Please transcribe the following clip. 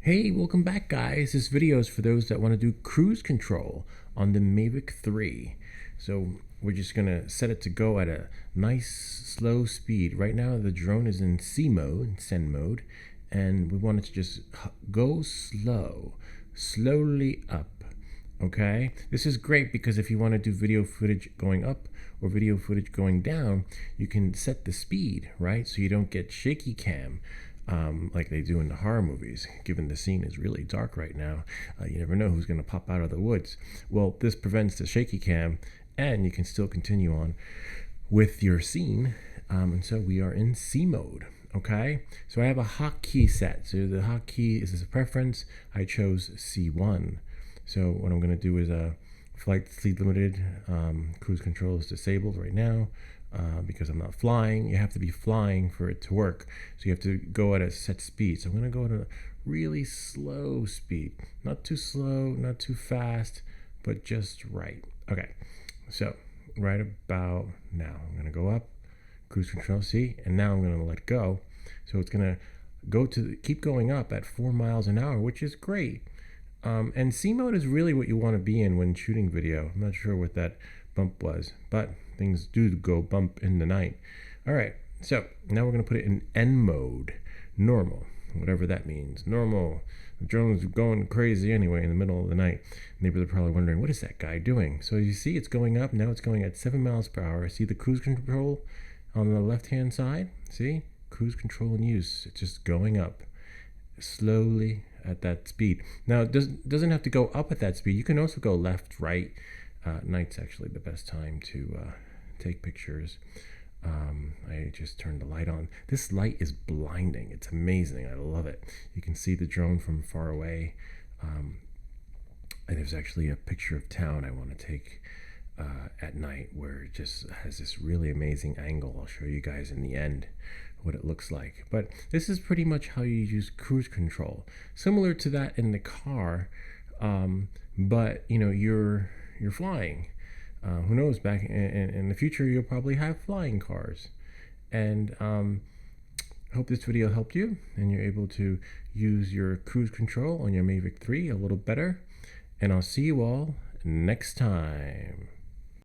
Hey, welcome back guys. This video is for those that want to do cruise control on the Mavic 3. So we're just going to set it to go at a nice slow speed. Right now the drone is in C mode, send mode, and we want it to just go slowly up. Okay, this is great because if you want to do video footage going up or video footage going down, you can set the speed, right? So you don't get shaky cam like they do in the horror movies. Given the scene is really dark right now, you never know who's going to pop out of the woods. Well, this prevents the shaky cam, and you can still continue on with your scene. And so we are in C mode. Okay, so I have a hotkey set. So the hotkey is as a preference. I chose C1. So what I'm going to do is flight speed limited, cruise control is disabled right now because I'm not flying. You have to be flying for it to work. So you have to go at a set speed. So I'm going to go at a really slow speed. Not too slow, not too fast, but just right. Okay, so right about now, I'm going to go up, cruise control, see? And now I'm going to let go. So it's going to keep going up at 4 miles an hour, which is great. And C mode is really what you want to be in when shooting video. I'm not sure what that bump was, but things do go bump in the night. All right, so now we're going to put it in N mode, normal, whatever that means. Normal. The drone's going crazy anyway in the middle of the night. Neighbors are probably wondering, what is that guy doing? So you see it's going up. Now it's going at 7 miles per hour. See the cruise control on the left-hand side? See? Cruise control in use. It's just going up slowly at that speed. Now it doesn't have to go up at that speed. You can also go left, right. Night's actually the best time to take pictures. I just turned the light on. This light is blinding. It's amazing. I love it. You can see the drone from far away. And there's actually a picture of town I want to take at night where it just has this really amazing angle. I'll show you guys in the end what it looks like. But this is pretty much how you use cruise control, similar to that in the car, but you know you're flying. Who knows, back in the future you'll probably have flying cars. And I hope this video helped you and you're able to use your cruise control on your Mavic 3 a little better, and I'll see you all next time.